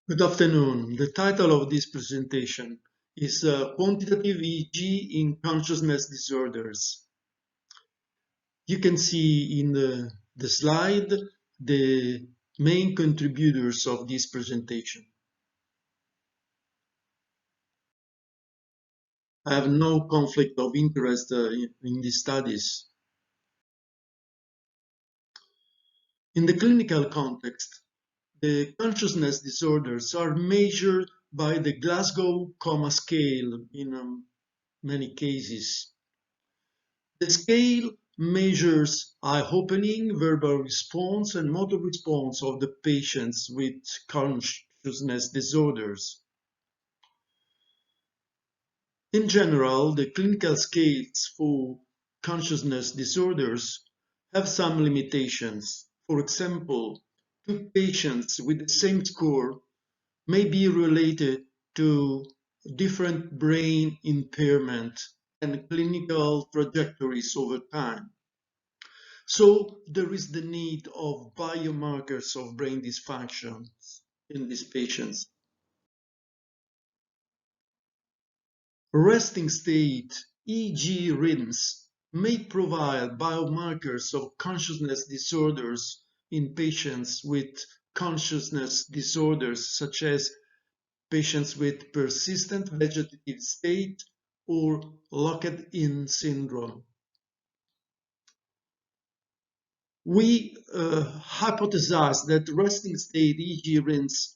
Good afternoon. The title of this presentation is Quantitative EEG in Consciousness Disorders. You can see in the slide the main contributors of this presentation. I have no conflict of interest in these studies. In the clinical context, the consciousness disorders are measured by the Glasgow Coma Scale in many cases. The scale measures eye opening, verbal response, and motor response of the patients with consciousness disorders. In general, the clinical scales for consciousness disorders have some limitations. For example, two patients with the same score may be related to different brain impairment and clinical trajectories over time. So there is the need of biomarkers of brain dysfunctions in these patients. Resting state EEG rhythms may provide biomarkers of consciousness disorders in patients with consciousness disorders, such as patients with persistent vegetative state or locked-in syndrome. We hypothesize that resting state EEG rhythms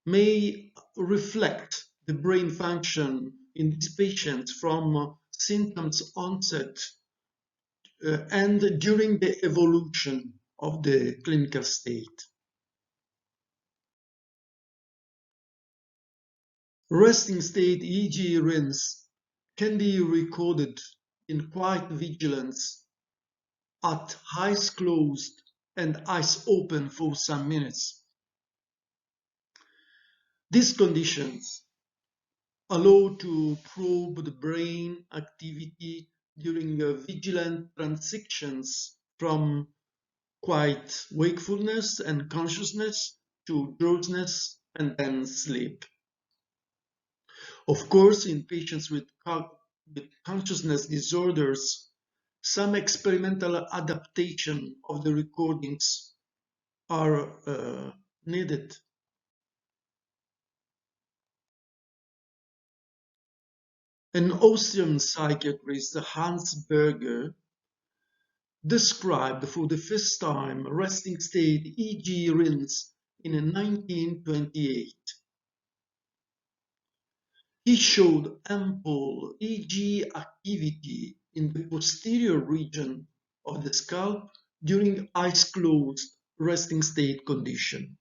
may reflect the brain function in these patients from symptoms onset and during the evolution of the clinical state. Resting state EEG rhythms can be recorded in quiet vigilance at eyes closed and eyes open for some minutes. These conditions allow to probe the brain activity during vigilant transitions from quiet wakefulness and consciousness to drowsiness and then sleep. Of course, in patients with consciousness disorders, some experimental adaptation of the recordings are needed. An Austrian psychiatrist, Hans Berger, described for the first time resting state EEG rhythms in 1928. He showed ample EEG activity in the posterior region of the scalp during eyes closed resting state condition.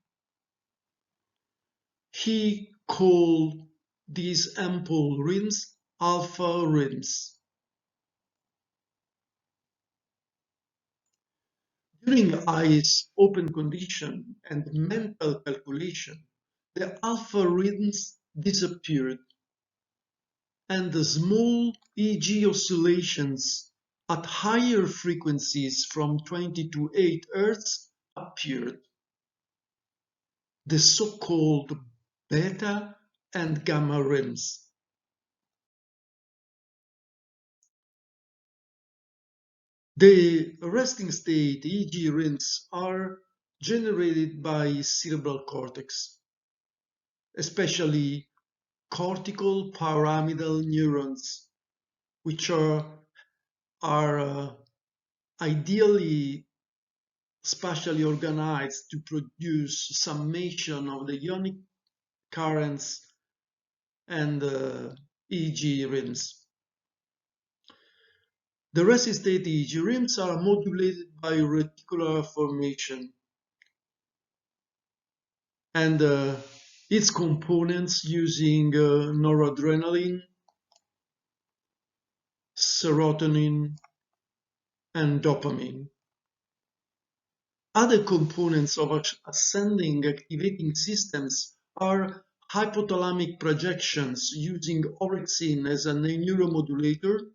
He called these ample rhythms alpha rhythms. During eyes open condition and mental calculation, the alpha rhythms disappeared and the small EEG oscillations at higher frequencies from 20 to 8 Hz appeared. The so-called beta and gamma rhythms. The resting state EEG rhythms are generated by cerebral cortex, especially cortical pyramidal neurons, which are ideally spatially organized to produce summation of the ionic currents and EEG rhythms. The resting state EEG rhythms are modulated by reticular formation and its components using noradrenaline, serotonin, and dopamine. Other components of ascending activating systems are hypothalamic projections using orexin as a neuromodulator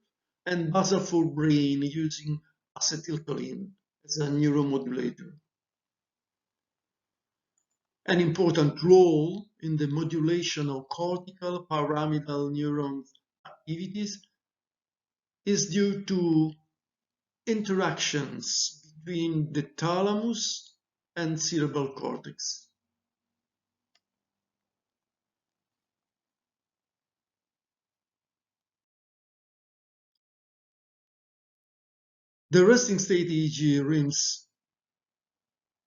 and basal forebrain using acetylcholine as a neuromodulator. An important role in the modulation of cortical pyramidal neuron activities is due to interactions between the thalamus and cerebral cortex. The resting state EEG rims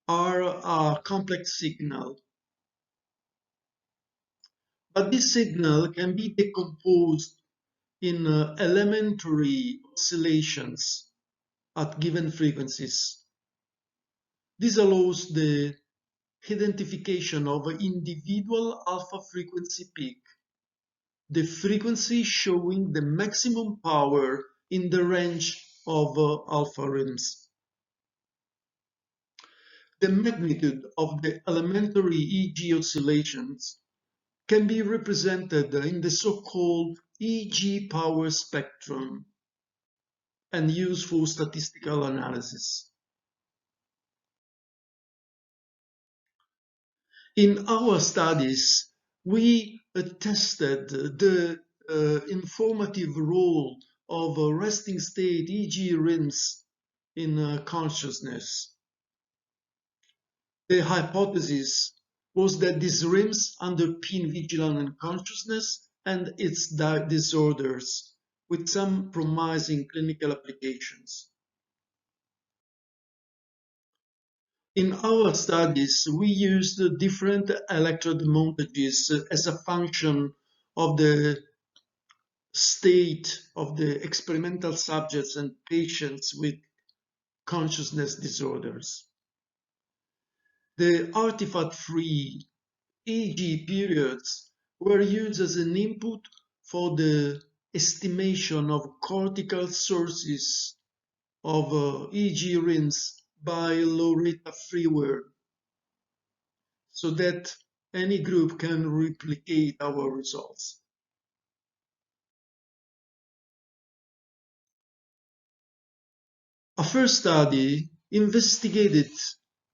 are a complex signal, but this signal can be decomposed in elementary oscillations at given frequencies. This allows the identification of an individual alpha frequency peak, the frequency showing the maximum power in the range of alpha rims. The magnitude of the elementary EEG oscillations can be represented in the so-called EEG power spectrum and used for statistical analysis. In our studies, we tested the informative role of resting state EEG rims in consciousness. The hypothesis was that these rims underpin vigilance and consciousness and its disorders, with some promising clinical applications. In our studies, we used different electrode montages as a function of the state of the experimental subjects and patients with consciousness disorders. The artifact-free EEG periods were used as an input for the estimation of cortical sources of EEG rims by low-rate freeware, so that any group can replicate our results. A first study investigated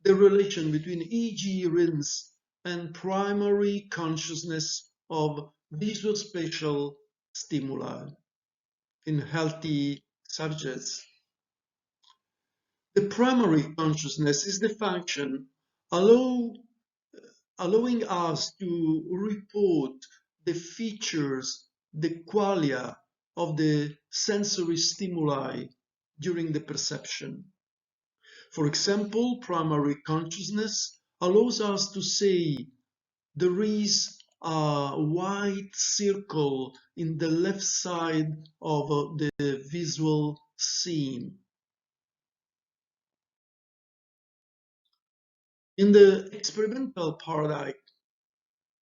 the relation between EEG rims and primary consciousness of visuo-spatial stimuli in healthy subjects. The primary consciousness is the function allowing us to report the features, the qualia of the sensory stimuli during the perception. For example, primary consciousness allows us to say there is a white circle in the left side of the visual scene. In the experimental paradigm,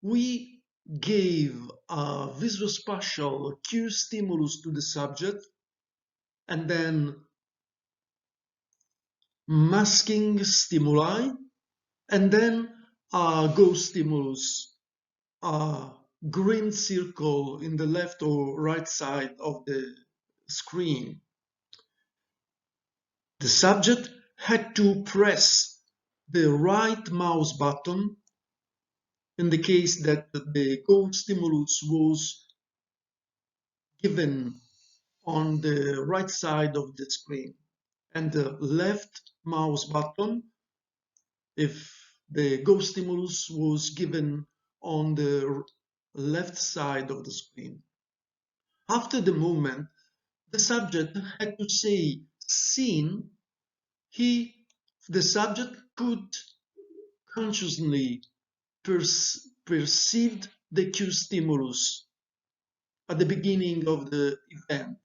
we gave a visuospatial cue stimulus to the subject and then masking stimuli, and then a go stimulus, a green circle in the left or right side of the screen. The subject had to press the right mouse button in the case that the go stimulus was given on the right side of the screen, and the left mouse button if the go stimulus was given on the left side of the screen. After the movement, the subject had to say "seen." The subject could consciously perceived the cue stimulus at the beginning of the event,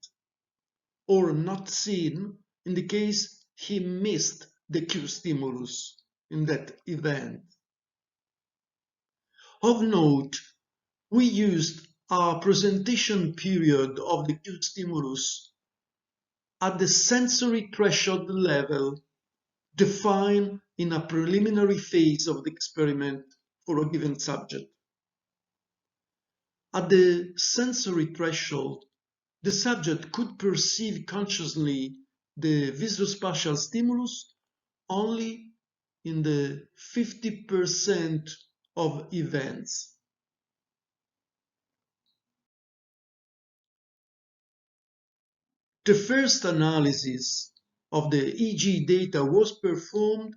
or not seen in the case he missed the cue stimulus in that event. Of note, we used a presentation period of the cue stimulus at the sensory threshold level defined in a preliminary phase of the experiment for a given subject. At the sensory threshold, the subject could perceive consciously the visuospatial stimulus only in the 50% of events. The first analysis of the EEG data was performed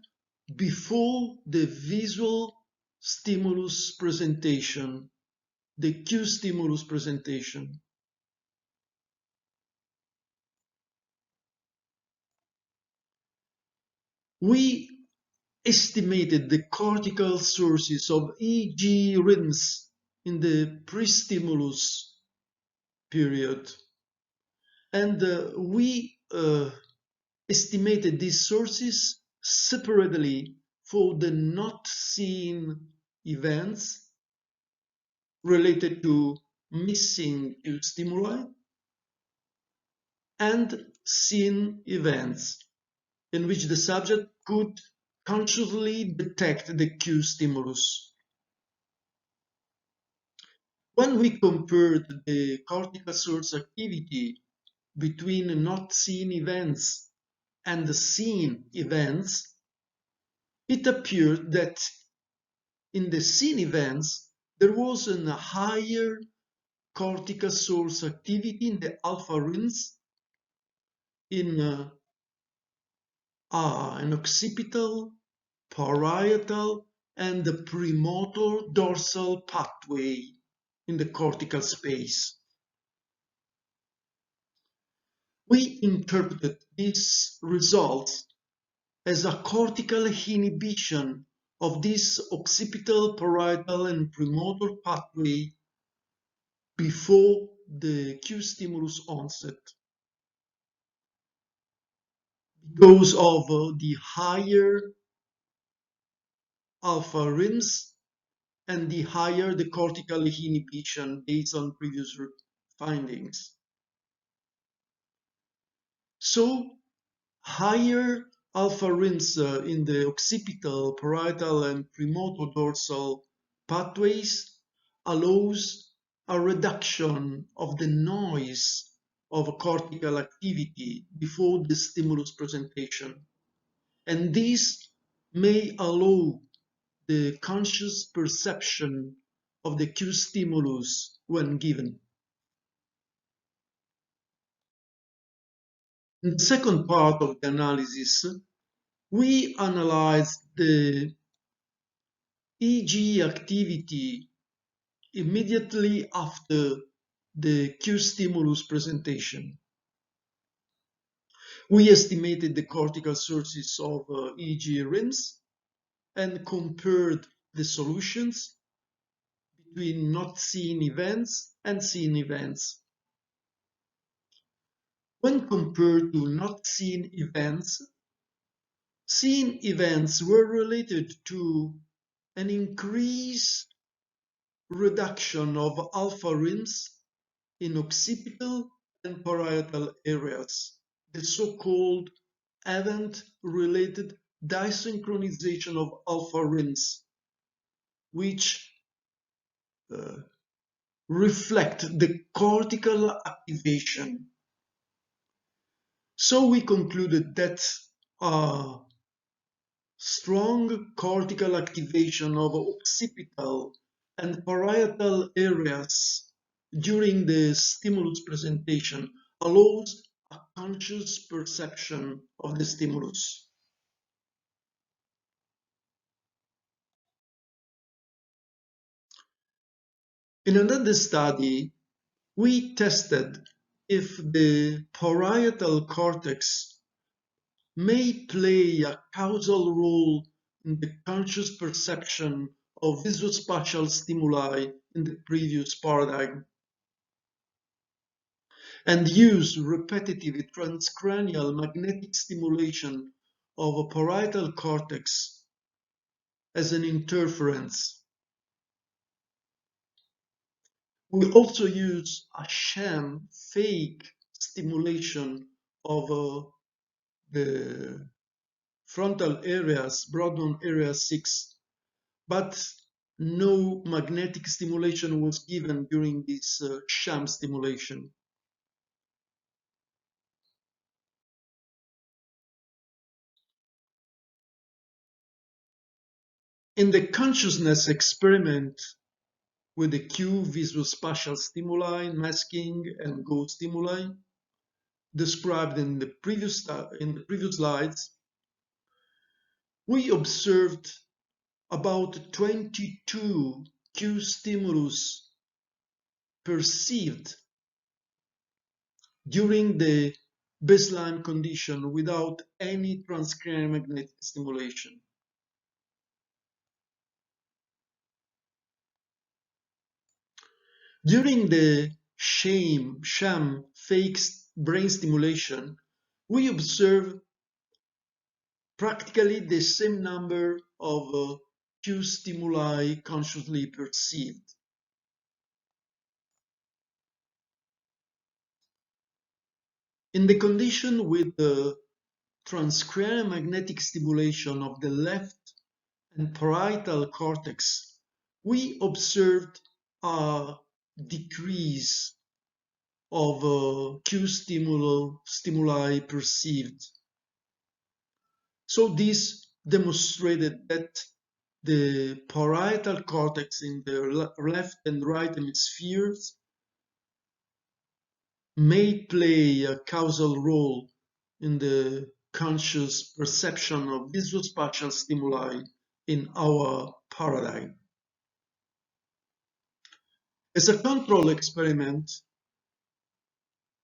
before the visual stimulus presentation, the cue stimulus presentation. We estimated the cortical sources of EEG rhythms in the pre-stimulus period, and we estimated these sources separately for the not seen events related to missing cue stimuli and seen events in which the subject could consciously detect the cue stimulus. When we compared the cortical source activity between not seen events and the seen events, it appeared that in the seen events there was a higher cortical source activity in the alpha rings in an occipital, parietal, and the premotor dorsal pathway in the cortical space. We interpreted these results as a cortical inhibition of this occipital, parietal, and premotor pathway before the cue stimulus onset, because of the higher alpha rims and the higher the cortical inhibition based on previous findings. So higher alpha rims in the occipital, parietal, and premotor dorsal pathways allows a reduction of the noise of cortical activity before the stimulus presentation. And this may allow the conscious perception of the cue stimulus when given. In the second part of the analysis, we analyzed the EEG activity immediately after the cue stimulus presentation. We estimated the cortical sources of EEG rims and compared the solutions between not seen events and seen events. When compared to not seen events were related to an increased reduction of alpha rims in occipital and parietal areas, the so-called event-related desynchronization of alpha rims, which reflect the cortical activation. So we concluded that strong cortical activation of occipital and parietal areas during the stimulus presentation allows a conscious perception of the stimulus. In another study, we tested if the parietal cortex may play a causal role in the conscious perception of visuospatial stimuli in the previous paradigm, and use repetitive transcranial magnetic stimulation of a parietal cortex as an interference. We also use a sham fake stimulation of the frontal areas, Brodmann area 6, but no magnetic stimulation was given during this sham stimulation. In the consciousness experiment with the Q visuo-spatial stimuli, masking, and go stimuli described in the previous slides, we observed about 22 Q stimulus perceived during the baseline condition without any transcranial magnetic stimulation. During the sham fake brain stimulation, we observe practically the same number of Q stimuli consciously perceived. In the condition with the transcranial magnetic stimulation of the left and parietal cortex, we observed a decrease of Q stimuli perceived. So this demonstrated that the parietal cortex in the left and right hemispheres may play a causal role in the conscious perception of visuospatial stimuli in our paradigm. As a control experiment,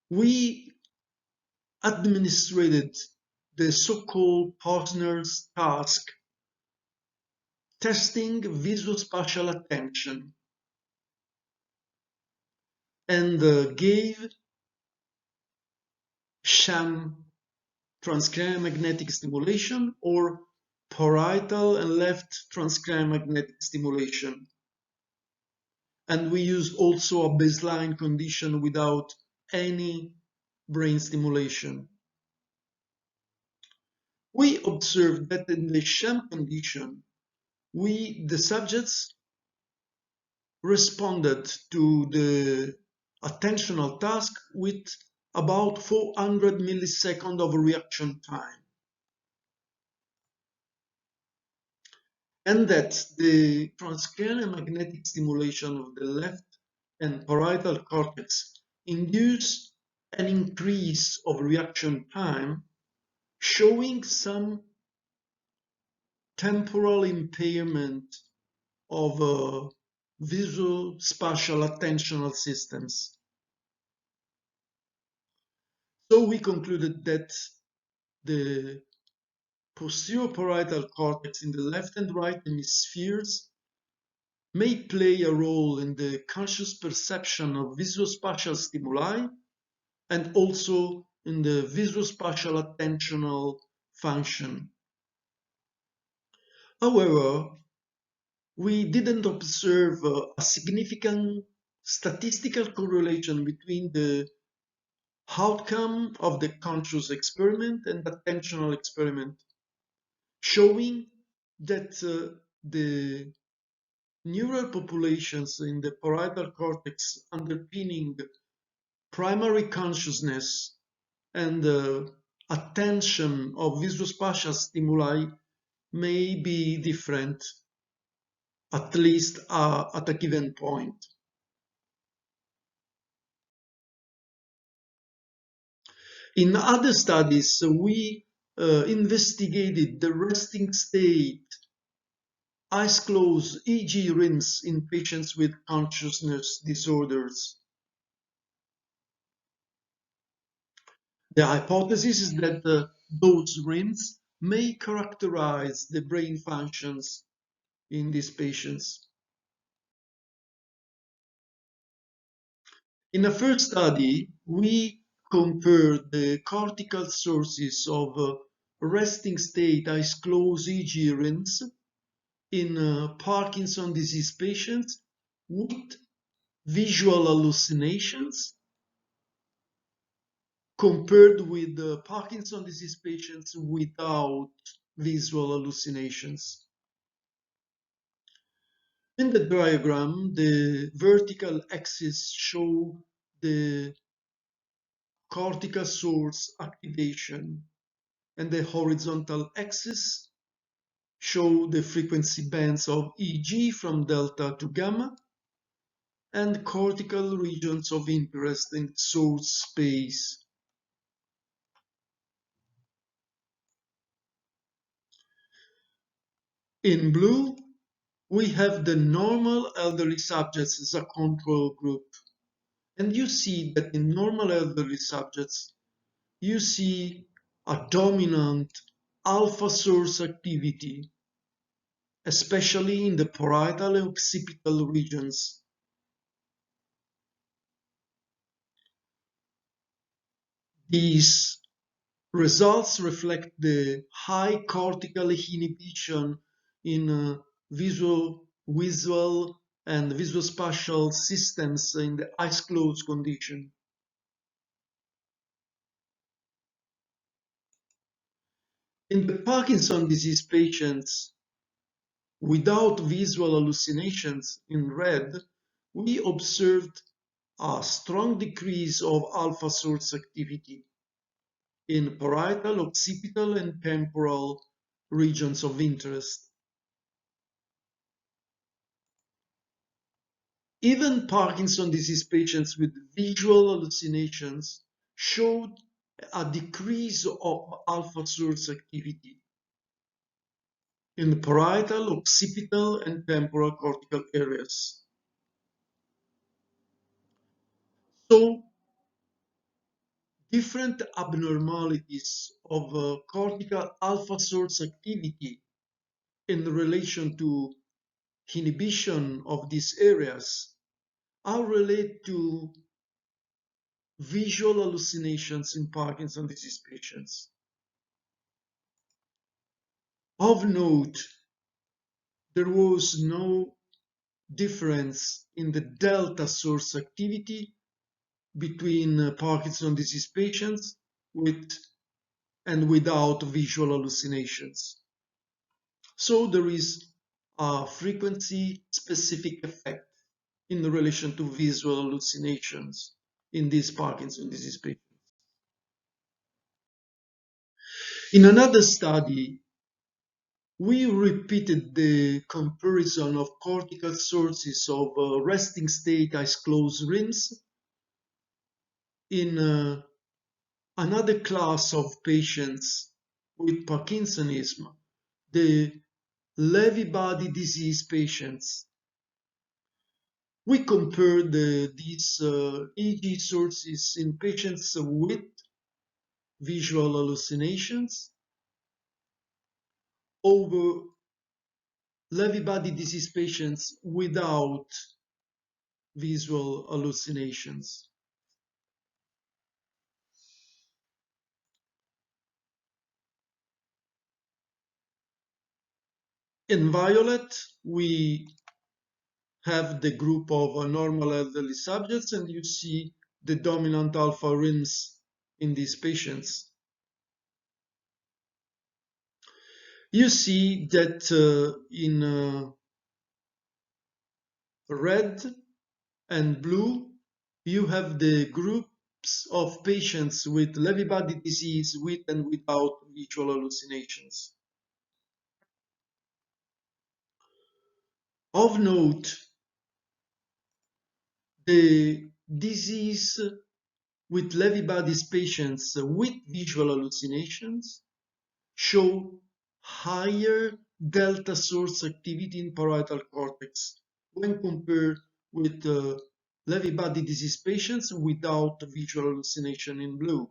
we administered the so-called Posner's task, testing visuospatial attention, and gave sham transcranial magnetic stimulation or parietal and left transcranial magnetic stimulation. And we used also a baseline condition without any brain stimulation. We observed that in the sham condition, the subjects responded to the attentional task with about 400 milliseconds of reaction time. And that the transcranial magnetic stimulation of the left and parietal cortex induced an increase of reaction time, showing some temporal impairment of visuo-spatial attentional systems. So we concluded that the posterior parietal cortex in the left and right hemispheres may play a role in the conscious perception of visuospatial stimuli and also in the visuospatial attentional function. However, we didn't observe a significant statistical correlation between the outcome of the conscious experiment and attentional experiment, showing that the neural populations in the parietal cortex underpinning primary consciousness and attention of visuospatial stimuli may be different, at least at a given point. In other studies, we investigated the resting state, eyes closed EEG rinse in patients with consciousness disorders. The hypothesis is that those rinse may characterize the brain functions in these patients. In a first study, we compared the cortical sources of resting state eyes closed EEG rinse in Parkinson's disease patients with visual hallucinations compared with Parkinson's disease patients without visual hallucinations. In the diagram, the vertical axis shows the cortical source activation, and the horizontal axis show the frequency bands of EEG from delta to gamma, and cortical regions of interest in source space. In blue, we have the normal elderly subjects as a control group. And you see that in normal elderly subjects, you see a dominant alpha source activity, especially in the parietal and occipital regions. These results reflect the high cortical inhibition in visual and visuospatial systems in the eyes closed condition. In the Parkinson disease patients without visual hallucinations in red, we observed a strong decrease of alpha source activity in parietal, occipital, and temporal regions of interest. Even Parkinson disease patients with visual hallucinations showed a decrease of alpha source activity in the parietal, occipital, and temporal cortical areas. So, different abnormalities of cortical alpha source activity in relation to inhibition of these areas are related to visual hallucinations in Parkinson's disease patients. Of note, there was no difference in the delta source activity between Parkinson's disease patients with and without visual hallucinations. So there is a frequency-specific effect in relation to visual hallucinations in these Parkinson's disease patients. In another study, we repeated the comparison of cortical sources of resting state eyes closed rims in another class of patients with Parkinsonism, the Lewy body disease patients. We compared these EEG sources in patients with visual hallucinations over Lewy body disease patients without visual hallucinations. In violet, we have the group of normal elderly subjects, and you see the dominant alpha rims in these patients. You see that in red and blue, you have the groups of patients with Lewy body disease with and without visual hallucinations. Of note, the disease with Lewy bodies patients with visual hallucinations show higher delta source activity in parietal cortex when compared with Lewy body disease patients without visual hallucination in blue.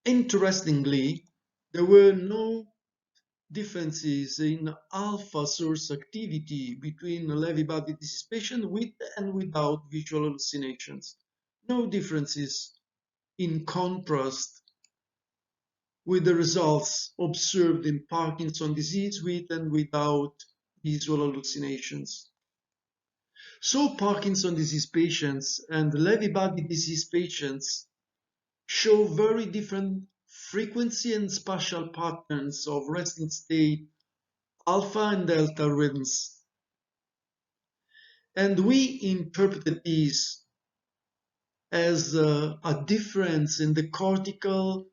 Interestingly, there were no differences in alpha source activity between Lewy body disease patients with and without visual hallucinations. No differences in contrast with the results observed in Parkinson's disease with and without visual hallucinations. So Parkinson's disease patients and Lewy body disease patients show very different frequency and spatial patterns of resting state alpha and delta rhythms. And we interpreted these as a difference in the cortical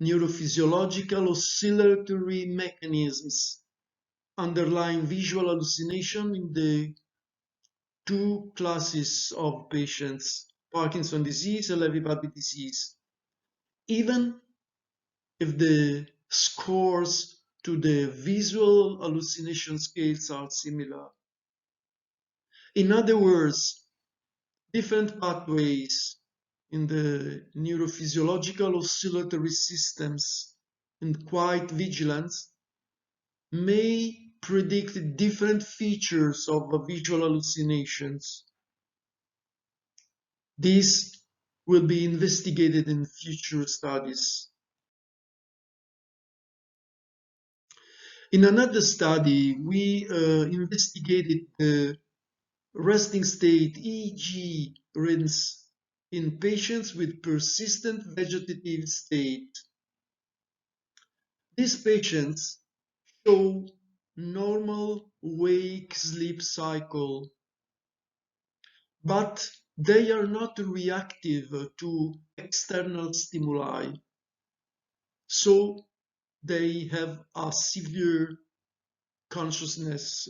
neurophysiological oscillatory mechanisms underlying visual hallucination in the two classes of patients, Parkinson's disease and Lewy-body disease, even if the scores to the visual hallucination scales are similar. In other words, different pathways in the neurophysiological oscillatory systems and quiet vigilance may predict different features of visual hallucinations. This will be investigated in future studies. In another study, we investigated the resting state EEG rhythms in patients with persistent vegetative state. These patients show normal wake-sleep cycle, but they are not reactive to external stimuli, so they have a severe consciousness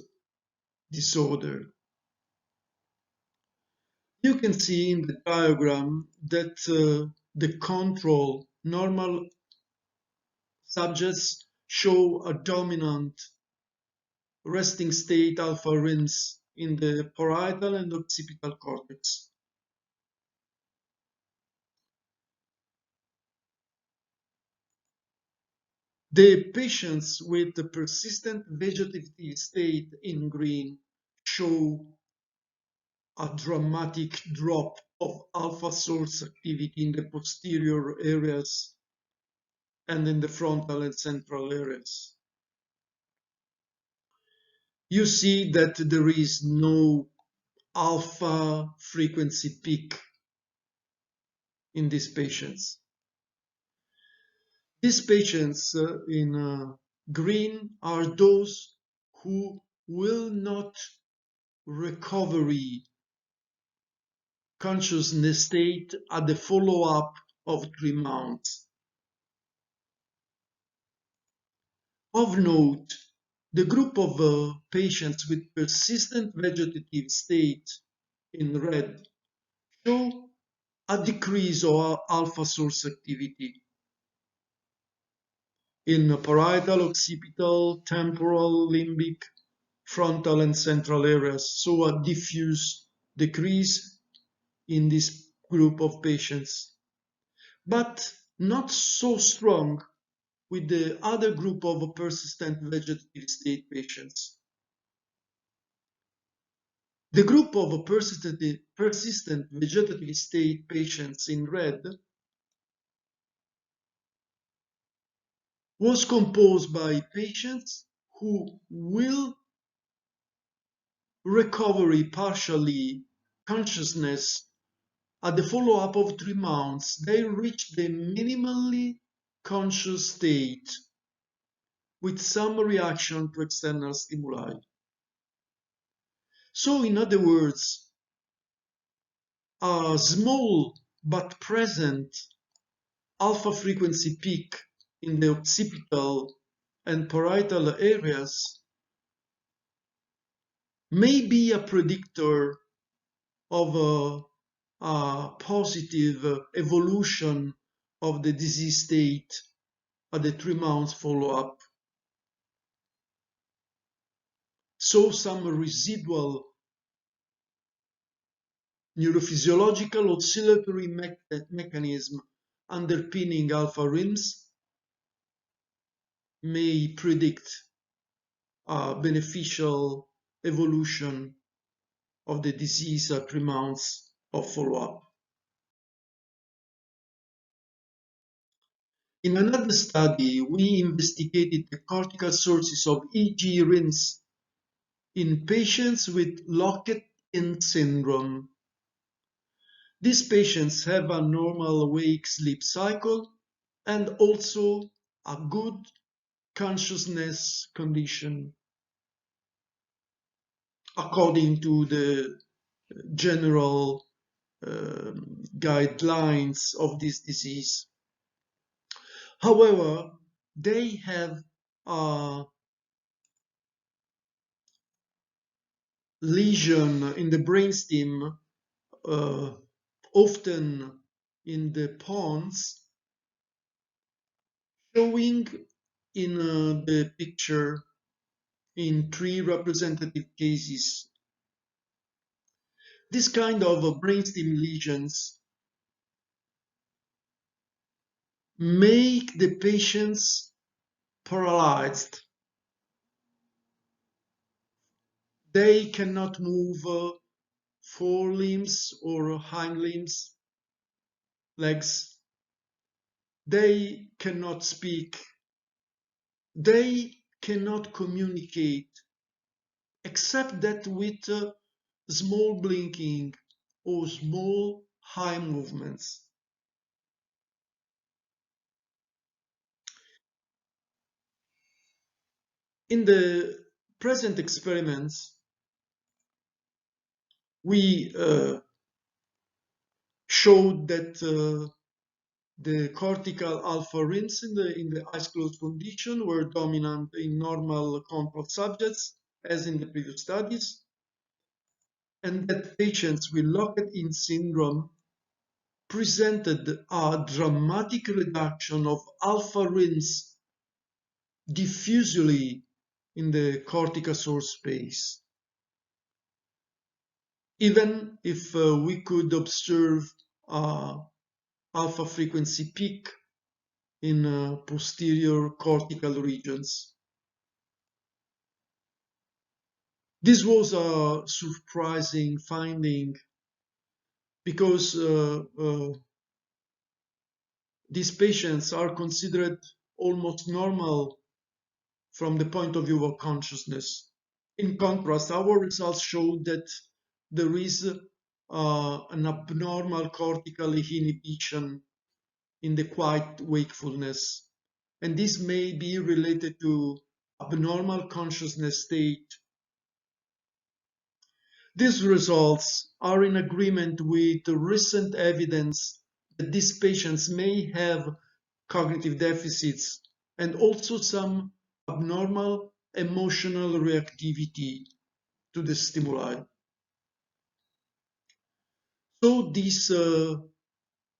disorder. You can see in the diagram that the control normal subjects show a dominant resting state alpha rhythms in the parietal and occipital cortex. The patients with the persistent vegetative state in green show a dramatic drop of alpha source activity in the posterior areas and in the frontal and central areas. You see that there is no alpha frequency peak in these patients. These patients in green are those who will not recover consciousness state at the follow-up of 3 months. Of note, the group of patients with persistent vegetative state in red show a decrease of alpha source activity in parietal, occipital, temporal, limbic, frontal and central areas, so a diffuse decrease in this group of patients, but not so strong with the other group of persistent vegetative state patients. The group of persistent vegetative state patients in red was composed by patients who will recover partially consciousness at the follow-up of 3 months. They reach the minimally conscious state with some reaction to external stimuli. So, in other words, a small but present alpha frequency peak in the occipital and parietal areas may be a predictor of a positive evolution of the disease state at the 3 months follow-up. So some residual neurophysiological oscillatory mechanism underpinning alpha rhythms may predict a beneficial evolution of the disease at 3 months of follow-up. In another study, we investigated the cortical sources of EEG rhythms in patients with locked-in syndrome. These patients have a normal wake-sleep cycle and also a good consciousness condition according to the general guidelines of this disease. However, they have a lesion in the brainstem, often in the pons, showing in the picture in 3 representative cases. This kind of brainstem lesions make the patients paralyzed. They cannot move forelimbs or hind limbs, legs. They cannot speak. They cannot communicate, except that with small blinking or small eye movements. In the present experiments, we showed that the cortical alpha rims in the eyes closed condition were dominant in normal control subjects, as in the previous studies, and that patients with locked-in syndrome presented a dramatic reduction of alpha rims diffusely in the cortical source space. Even if we could observe alpha frequency peak in posterior cortical regions. This was a surprising finding because these patients are considered almost normal from the point of view of consciousness. In contrast, our results showed that there is an abnormal cortical inhibition in the quiet wakefulness, and this may be related to abnormal consciousness state. These results are in agreement with the recent evidence that these patients may have cognitive deficits and also some abnormal emotional reactivity to the stimuli. So this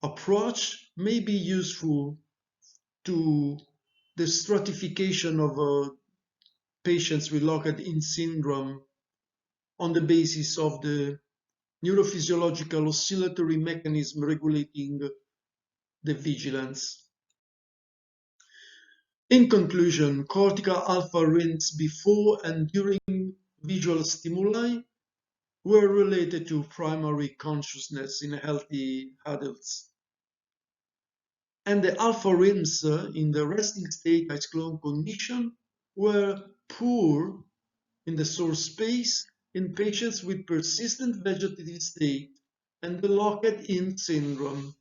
approach may be useful to the stratification of patients with locked-in syndrome on the basis of the neurophysiological oscillatory mechanism regulating the vigilance. In conclusion, cortical alpha rims before and during visual stimuli were related to primary consciousness in healthy adults. And the alpha rims in the resting state eyes closed condition were poor in the source space in patients with persistent vegetative state and the locked-in syndrome.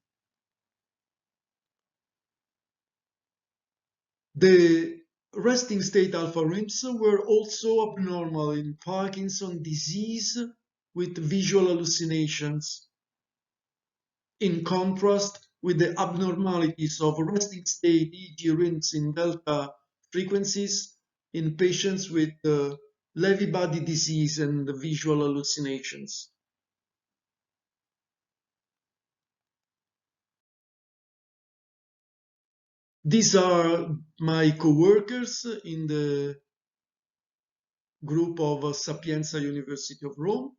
The resting state alpha rims were also abnormal in Parkinson's disease with visual hallucinations, in contrast with the abnormalities of resting state EEG rims in delta frequencies in patients with Lewy body disease and visual hallucinations. These are my co-workers in the group of Sapienza University of Rome.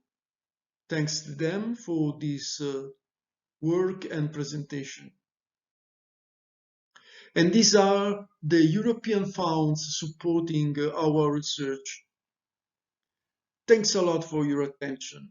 Thanks to them for this work and presentation. And these are the European funds supporting our research. Thanks a lot for your attention.